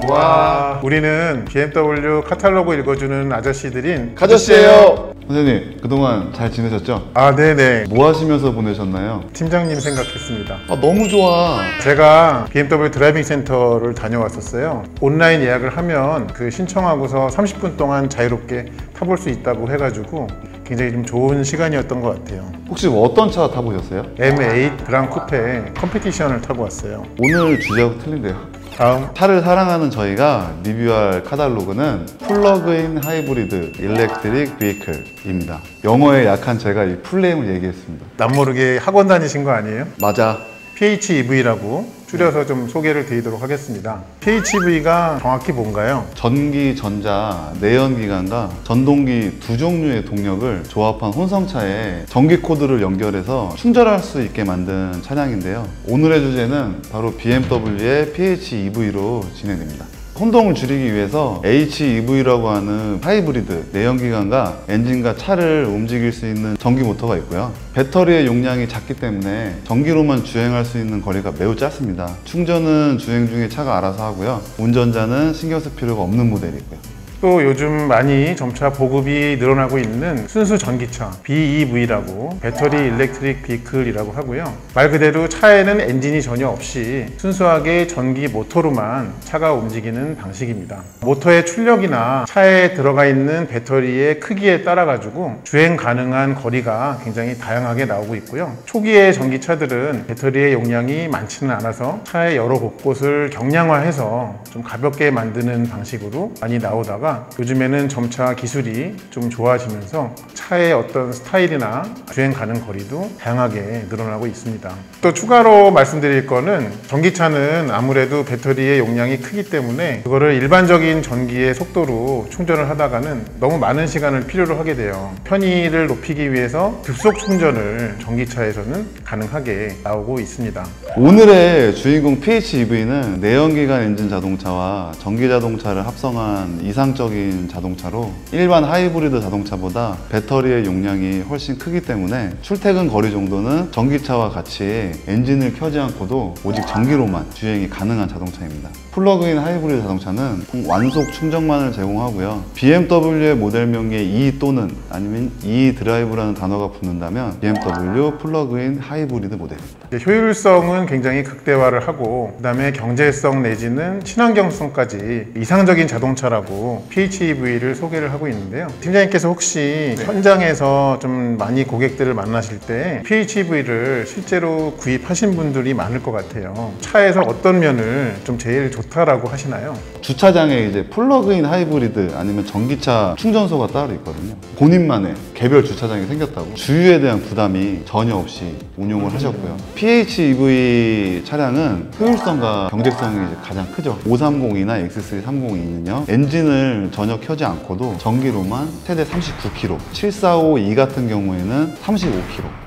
와, 우리는 BMW 카탈로그 읽어주는 아저씨들인 가저씨예요. 선생님, 그동안 잘 지내셨죠? 아, 네네. 뭐 하시면서 보내셨나요? 팀장님 생각했습니다. 너무 좋아. 제가 BMW 드라이빙 센터를 다녀왔었어요. 온라인 예약을 하면 그 신청하고서 30분 동안 자유롭게 타볼 수 있다고 해가지고 굉장히 좀 좋은 시간이었던 것 같아요. 혹시 어떤 차 타보셨어요? M8 그랑 쿠페 컴피티션을 타고 왔어요. 오늘 주제하고 틀린데요. 다음. 차를 사랑하는 저희가 리뷰할 카탈로그는 플러그인 하이브리드 일렉트릭 비이클입니다. 영어에 약한 제가 이 풀네임을 얘기했습니다. 남모르게 학원 다니신 거 아니에요? 맞아. PHEV라고 줄여서 좀 소개를 드리도록 하겠습니다. PHEV가 정확히 뭔가요? 전기, 전자, 내연기관과 전동기 두 종류의 동력을 조합한 혼성차에 전기 코드를 연결해서 충전할 수 있게 만든 차량인데요. 오늘의 주제는 바로 BMW의 PHEV로 진행됩니다. 혼동을 줄이기 위해서 HEV라고 하는 하이브리드 내연기관과 엔진과 차를 움직일 수 있는 전기 모터가 있고요. 배터리의 용량이 작기 때문에 전기로만 주행할 수 있는 거리가 매우 짧습니다. 충전은 주행 중에 차가 알아서 하고요. 운전자는 신경 쓸 필요가 없는 모델이고요. 또 요즘 많이 점차 보급이 늘어나고 있는 순수 전기차 BEV라고 배터리 일렉트릭 비클이라고 하고요. 말 그대로 차에는 엔진이 전혀 없이 순수하게 전기 모터로만 차가 움직이는 방식입니다. 모터의 출력이나 차에 들어가 있는 배터리의 크기에 따라 가지고 주행 가능한 거리가 굉장히 다양하게 나오고 있고요. 초기의 전기차들은 배터리의 용량이 많지는 않아서 차의 여러 곳곳을 경량화해서 좀 가볍게 만드는 방식으로 많이 나오다가 요즘에는 점차 기술이 좀 좋아지면서 차의 어떤 스타일이나 주행 가는 거리도 다양하게 늘어나고 있습니다. 또 추가로 말씀드릴 거는 전기차는 아무래도 배터리의 용량이 크기 때문에 그거를 일반적인 전기의 속도로 충전을 하다가는 너무 많은 시간을 필요로 하게 돼요. 편의를 높이기 위해서 급속 충전을 전기차에서는 가능하게 나오고 있습니다. 오늘의 주인공 PHEV는 내연기관 엔진 자동차와 전기 자동차를 합성한 이상적인 자동차로 일반 하이브리드 자동차보다 배터리의 용량이 훨씬 크기 때문에 출퇴근 거리 정도는 전기차와 같이 엔진을 켜지 않고도 오직 전기로만 주행이 가능한 자동차입니다. 플러그인 하이브리드 자동차는 완속 충전만을 제공하고요. BMW의 모델명에 E 또는 아니면 E 드라이브라는 단어가 붙는다면 BMW 플러그인 하이브리드 모델입니다. 효율성은 굉장히 극대화를 하고 그다음에 경제성 내지는 친환경성까지 이상적인 자동차라고 PHEV를 소개를 하고 있는데요. 팀장님께서 혹시 현장에서 좀 많이 고객들을 만나실 때 PHEV를 실제로 구입하신 분들이 많을 것 같아요. 차에서 어떤 면을 좀 제일 좋다라고 하시나요? 주차장에 이제 플러그인 하이브리드 아니면 전기차 충전소가 따로 있거든요. 본인만의 개별 주차장이 생겼다고 주유에 대한 부담이 전혀 없이 운용을 하셨고요. PHEV 차량은 효율성과 경제성이 이제 가장 크죠. 530이나 X330e는요 엔진을 전혀 켜지 않고도 전기로만 최대 39km, 7452 같은 경우에는 35km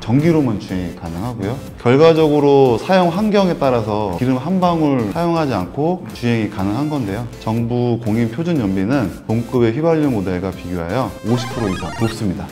전기로만 주행이 가능하고요. 결과적으로 사용 환경에 따라서 기름 한 방울 사용하지 않고 주행이 가능한 건데요. 정부 공인 표준 연비는 동급의 휘발유 모델과 비교하여 50% 이상 높습니다.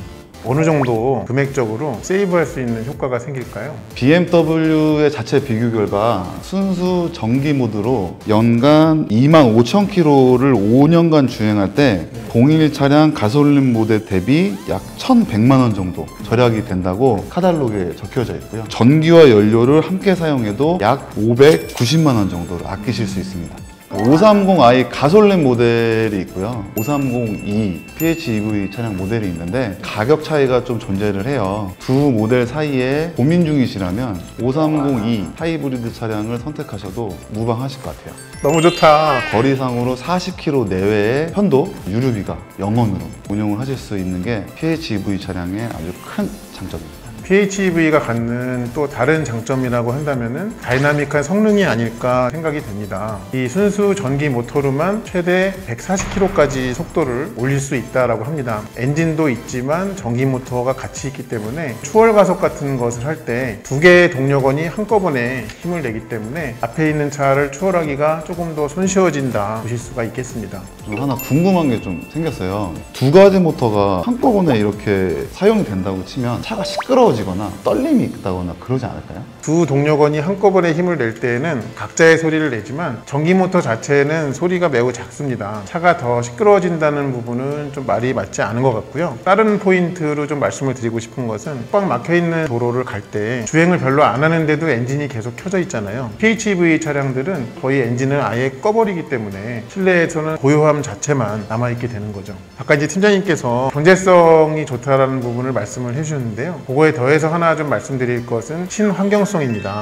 어느 정도 금액적으로 세이브할 수 있는 효과가 생길까요? BMW의 자체 비교 결과 순수 전기 모드로 연간 25,000km를 5년간 주행할 때 공일 차량 가솔린 모델 대비 약 1,100만 원 정도 절약이 된다고 카탈로그에 적혀져 있고요. 전기와 연료를 함께 사용해도 약 590만 원 정도를 아끼실 수 있습니다. 530i 가솔린 모델이 있고요. 530e PHEV 차량 모델이 있는데 가격 차이가 좀 존재를 해요. 두 모델 사이에 고민 중이시라면 530e 하이브리드 차량을 선택하셔도 무방하실 것 같아요. 너무 좋다. 거리상으로 40km 내외의 편도 유류비가 0원으로 운용을 하실 수 있는 게 PHEV 차량의 아주 큰 장점입니다. PHEV가 갖는 또 다른 장점이라고 한다면은 다이나믹한 성능이 아닐까 생각이 됩니다. 이 순수 전기 모터로만 최대 140km까지 속도를 올릴 수 있다고 합니다. 엔진도 있지만 전기 모터가 같이 있기 때문에 추월 가속 같은 것을 할 때 두 개의 동력원이 한꺼번에 힘을 내기 때문에 앞에 있는 차를 추월하기가 조금 더 손쉬워진다 보실 수가 있겠습니다. 하나 궁금한 게 좀 생겼어요. 두 가지 모터가 한꺼번에 이렇게 사용이 된다고 치면 차가 시끄러워지거나 떨림이 있다거나 그러지 않을까요? 두 동력원이 한꺼번에 힘을 낼 때에는 각자의 소리를 내지만 전기 모터 자체는 소리가 매우 작습니다. 차가 더 시끄러워진다는 부분은 좀 말이 맞지 않은 것 같고요. 다른 포인트로 좀 말씀을 드리고 싶은 것은 꽉 막혀있는 도로를 갈 때 주행을 별로 안 하는데도 엔진이 계속 켜져 있잖아요. PHEV 차량들은 거의 엔진을 아예 꺼버리기 때문에 실내에서는 고요함 자체만 남아있게 되는 거죠. 아까 이제 팀장님께서 경제성이 좋다라는 부분을 말씀을 해주셨는데요. 그거에 더해서 하나 좀 말씀드릴 것은 친환경성입니다.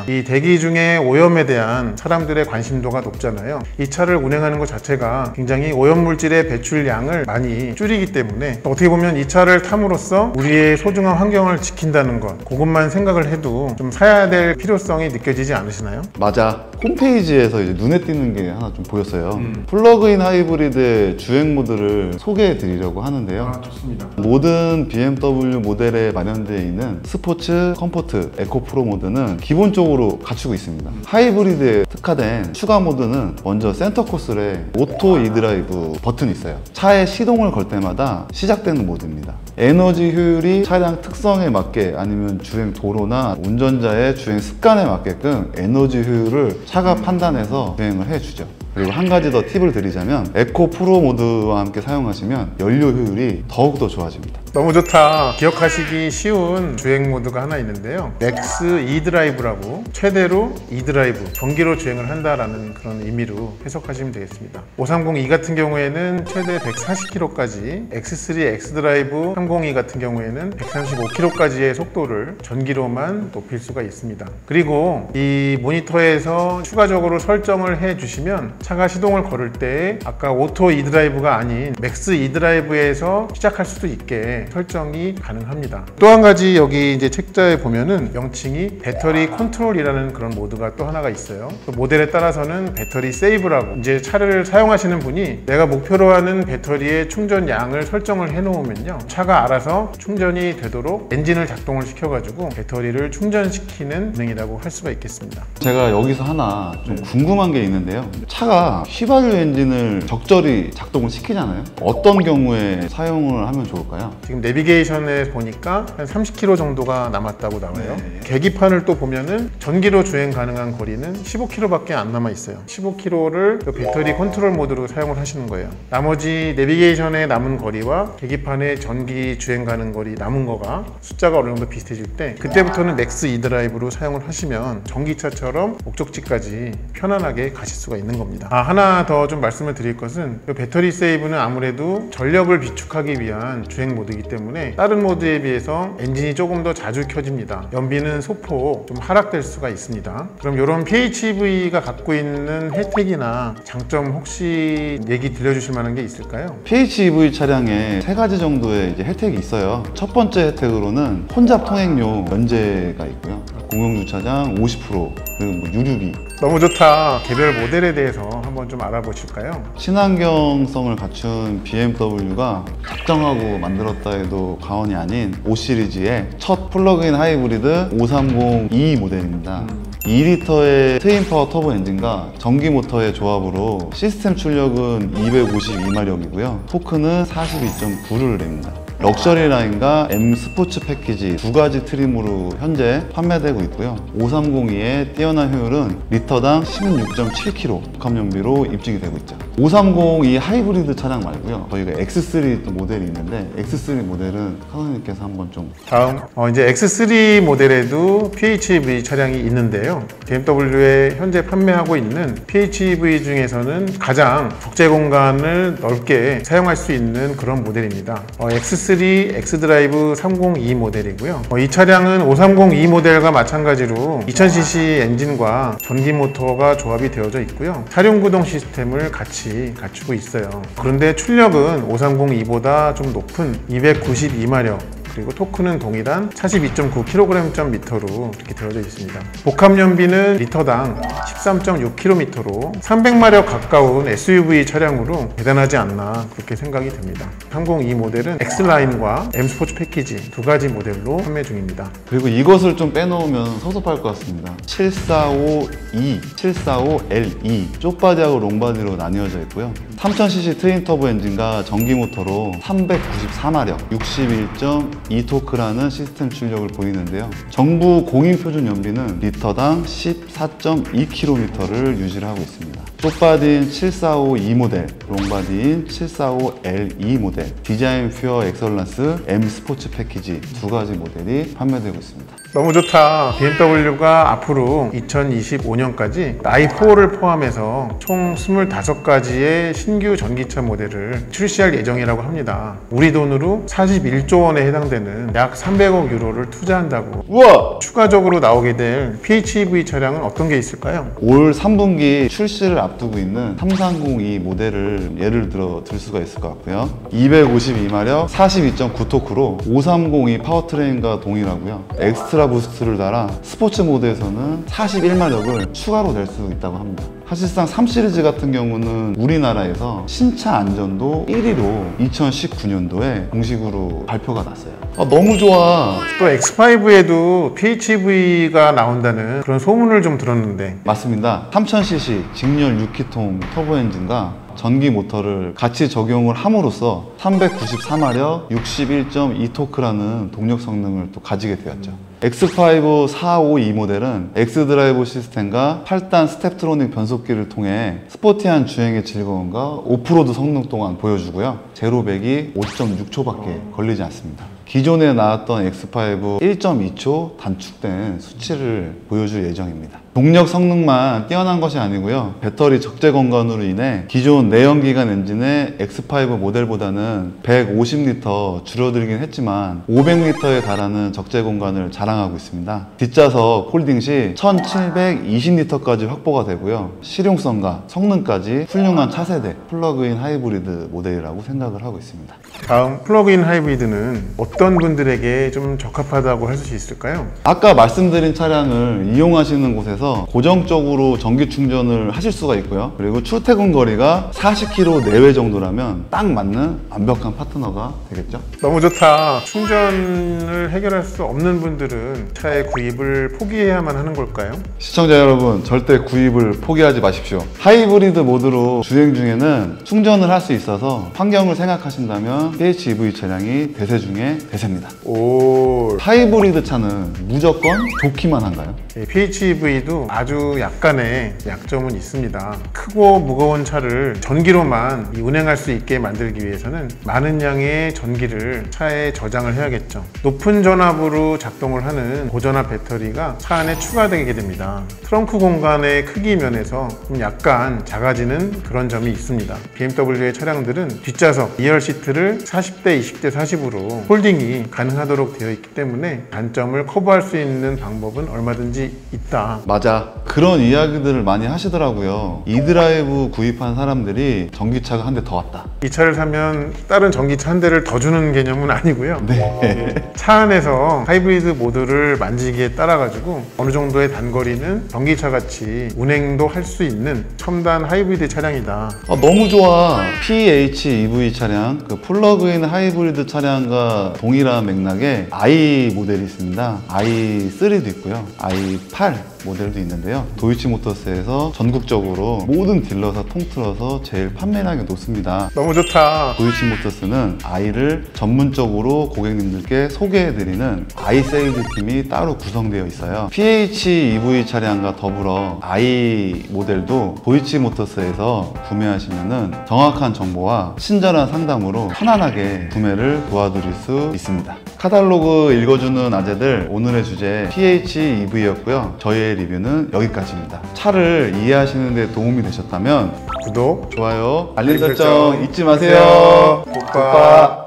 이 대기 중에 오염에 대한 사람들의 관심도가 높잖아요. 이 차를 운행하는 것 자체가 굉장히 오염물질의 배출량을 많이 줄이기 때문에 어떻게 보면 이 차를 탐으로써 우리의 소중한 환경을 지킨다는 것, 그것만 생각을 해도 좀 사야 될 필요성이 느껴지지 않으시나요? 맞아. 홈페이지에서 이제 눈에 띄는 게 하나 좀 보였어요. 플러그인 하이브리드의 주행 모드를 소개해 드리려고 하는데요. 좋습니다. 모든 BMW 모델에 마련되어 있는 스포츠, 컴포트, 에코 프로 모드는 기본적으로 갖추고 있습니다. 하이브리드에 특화된 추가 모드는 먼저 센터 코스에 오토 이드라이브 버튼이 있어요. 차의 시동을 걸 때마다 시작되는 모드입니다. 에너지 효율이 차량 특성에 맞게 아니면 주행 도로나 운전자의 주행 습관에 맞게끔 에너지 효율을 차가 판단해서 주행을 해주죠. 그리고 한 가지 더 팁을 드리자면 에코 프로 모드와 함께 사용하시면 연료 효율이 더욱더 좋아집니다. 너무 좋다. 기억하시기 쉬운 주행 모드가 하나 있는데요. 맥스 e드라이브라고 최대로 e드라이브, 전기로 주행을 한다라는 그런 의미로 해석하시면 되겠습니다. 530e 같은 경우에는 최대 140km까지, X3 X드라이브 302 같은 경우에는 135km까지의 속도를 전기로만 높일 수가 있습니다. 그리고 이 모니터에서 추가적으로 설정을 해주시면 차가 시동을 걸을 때 아까 오토 e드라이브가 아닌 맥스 e드라이브에서 시작할 수도 있게 설정이 가능합니다. 또 한 가지 여기 이제 책자에 보면은 명칭이 배터리 컨트롤이라는 그런 모드가 또 하나가 있어요. 또 모델에 따라서는 배터리 세이브라고, 이제 차를 사용하시는 분이 내가 목표로 하는 배터리의 충전 양을 설정을 해 놓으면요, 차가 알아서 충전이 되도록 엔진을 작동을 시켜가지고 배터리를 충전시키는 기능이라고 할 수가 있겠습니다. 제가 여기서 하나 좀 궁금한 게 있는데요. 차가 휘발유 엔진을 적절히 작동을 시키잖아요. 어떤 경우에 사용을 하면 좋을까요? 지금 내비게이션에 보니까 한 30km 정도가 남았다고 나와요. 계기판을 또 보면은 전기로 주행 가능한 거리는 15km밖에 안 남아 있어요. 15km를 배터리 컨트롤 모드로 사용을 하시는 거예요. 나머지 내비게이션에 남은 거리와 계기판에 전기 주행 가는 거리 남은 거가 숫자가 어느 정도 비슷해질 때, 그때부터는 맥스 e드라이브로 사용을 하시면 전기차처럼 목적지까지 편안하게 가실 수가 있는 겁니다. 하나 더 좀 말씀을 드릴 것은, 이 배터리 세이브는 아무래도 전력을 비축하기 위한 주행 모드이기 때문에 다른 모드에 비해서 엔진이 조금 더 자주 켜집니다. 연비는 소폭 좀 하락될 수가 있습니다. 그럼 이런 PHEV가 갖고 있는 혜택이나 장점 혹시 얘기 들려주실 만한 게 있을까요? PHEV 차량에 세 가지 정도의 이제 혜택이 있어요. 첫 번째 혜택으로는 혼잡 통행료 면제가 있고요. 공용주차장 50%, 그리고 뭐 유류비. 너무 좋다. 개별 모델에 대해서 한번 좀 알아보실까요? 친환경성을 갖춘 BMW가 작정하고 만들었다 해도 과언이 아닌 5 시리즈의 첫 플러그인 하이브리드 530e 모델입니다. 2리터의 트윈파워 터보 엔진과 전기 모터의 조합으로 시스템 출력은 252마력이고요. 토크는 42.9를 냅니다. 럭셔리 라인과 M 스포츠 패키지 두 가지 트림으로 현재 판매되고 있고요. 530e의 뛰어난 효율은 리터당 16.7km 복합연비로 입증이 되고 있죠. 530e 하이브리드 차량 말고요, 저희가 X3 또 모델이 있는데, X3 모델은 사장님께서 한번 좀 다음 이제 X3 모델에도 PHEV 차량이 있는데요. BMW에 현재 판매하고 있는 PHEV 중에서는 가장 적재 공간을 넓게 사용할 수 있는 그런 모델입니다. X3 X드라이브 302 모델이고요. 이 차량은 530e 모델과 마찬가지로 2000cc 엔진과 전기 모터가 조합이 되어져 있고요. 차륜 구동 시스템을 같이 갖추고 있어요. 그런데 출력은 530e보다 좀 높은 292마력, 그리고 토크는 동일한 42.9kgm/M로 이렇게 되어져 있습니다. 복합연비는 리터당 13.6km로 300마력 가까운 SUV 차량으로 대단하지 않나 그렇게 생각이 됩니다. 302 모델은 X라인과 M 스포츠 패키지 두 가지 모델로 판매 중입니다. 그리고 이것을 좀 빼놓으면 섭섭할 것 같습니다. 745E, 745LE 쪽바디하고 롱바디로 나뉘어져 있고요. 3000cc 트윈 터보 엔진과 전기 모터로 394마력, 61.2 e토크라는 시스템 출력을 보이는데요. 정부 공인 표준 연비는 리터당 14.2km를 유지를 하고 있습니다. 숏바디인 7452 모델, 롱바디인 745LE 모델, 디자인 퓨어 엑설런스 M 스포츠 패키지 두 가지 모델이 판매되고 있습니다. 너무 좋다. BMW가 앞으로 2025년까지 i4를 포함해서 총 25가지의 신규 전기차 모델을 출시할 예정이라고 합니다. 우리 돈으로 41조 원에 해당되는 약 300억 유로를 투자한다고. 우와! 추가적으로 나오게 될 PHEV 차량은 어떤 게 있을까요? 올 3분기 출시를 앞두고 있는 3302 모델을 예를 들어 들 수가 있을 것 같고요. 252마력 42.9토크로 5302 파워트레인과 동일하고요. 엑스트라 부스트를 달아 스포츠 모드에서는 41마력을 추가로 낼 수 있다고 합니다. 사실상 3시리즈 같은 경우는 우리나라에서 신차 안전도 1위로 2019년도에 공식으로 발표가 났어요. 너무 좋아. 또 X5에도 PHEV가 나온다는 그런 소문을 좀 들었는데. 맞습니다. 3000cc 직렬 6기통 터보 엔진과 전기 모터를 같이 적용을 함으로써 394마력 61.2토크라는 동력 성능을 또 가지게 되었죠. X5 452 모델은 X드라이브 시스템과 8단 스텝트로닉 변속기를 통해 스포티한 주행의 즐거움과 오프로드 성능 또한 보여주고요. 제로 100이 5.6초밖에 걸리지 않습니다. 기존에 나왔던 X5 1.2초 단축된 수치를 보여줄 예정입니다. 동력 성능만 뛰어난 것이 아니고요. 배터리 적재 공간으로 인해 기존 내연기관 엔진의 X5 모델보다는 150리터 줄어들긴 했지만 500리터에 달하는 적재 공간을 자랑하고 있습니다. 뒷좌석 폴딩 시 1720리터까지 확보가 되고요. 실용성과 성능까지 훌륭한 차세대 플러그인 하이브리드 모델이라고 생각을 하고 있습니다. 다음 플러그인 하이브리드는 어떤 분들에게 좀 적합하다고 할 수 있을까요? 아까 말씀드린 차량을 이용하시는 곳에서 고정적으로 전기 충전을 하실 수가 있고요. 그리고 출퇴근 거리가 40km 내외 정도라면 딱 맞는 완벽한 파트너가 되겠죠. 너무 좋다. 충전을 해결할 수 없는 분들은 차의 구입을 포기해야만 하는 걸까요? 시청자 여러분, 절대 구입을 포기하지 마십시오. 하이브리드 모드로 주행 중에는 충전을 할 수 있어서 환경을 생각하신다면 PHEV 차량이 대세 중에 대세입니다. 오. 하이브리드 차는 무조건 좋기만 한가요? PHEV도 아주 약간의 약점은 있습니다. 크고 무거운 차를 전기로만 운행할 수 있게 만들기 위해서는 많은 양의 전기를 차에 저장을 해야겠죠. 높은 전압으로 작동을 하는 고전압 배터리가 차 안에 추가되게 됩니다. 트렁크 공간의 크기 면에서 좀 약간 작아지는 그런 점이 있습니다. BMW의 차량들은 뒷좌석 2열 시트를 40대 20대 40으로 폴딩이 가능하도록 되어 있기 때문에 단점을 커버할 수 있는 방법은 얼마든지 있다. 맞아. 그런 이야기들을 많이 하시더라고요. 이드라이브 구입한 사람들이 전기차가 한 대 더 왔다. 이 차를 사면 다른 전기차 한 대를 더 주는 개념은 아니고요. 네. 차 안에서 하이브리드 모드를 만지기에 따라 가지고 어느 정도의 단거리는 전기차 같이 운행도 할 수 있는 첨단 하이브리드 차량이다. 너무 좋아. PHEV 차량, 그 플러그인 하이브리드 차량과 동일한 맥락의 i 모델이 있습니다. i3도 있고요. i8 모델도 있는데요. 도이치모터스에서 전국적으로 모든 딜러사 통틀어서 제일 판매량이 높습니다. 너무 좋다. 도이치모터스는 i를 전문적으로 고객님들께 소개해드리는 i세일즈 팀이 따로 구성되어 있어요. PHEV 차량과 더불어 i 모델도 도이치모터스에서 구매하시면 정확한 정보와 친절한 상담으로 편안하게 구매를 도와드릴 수 있습니다. 카탈로그 읽어주는 아재들, 오늘의 주제 PHEV였고요. 저희의 리뷰는 여기까지입니다. 차를 이해하시는 데 도움이 되셨다면 구독, 좋아요, 알림 설정 잊지 마세요. 오빠.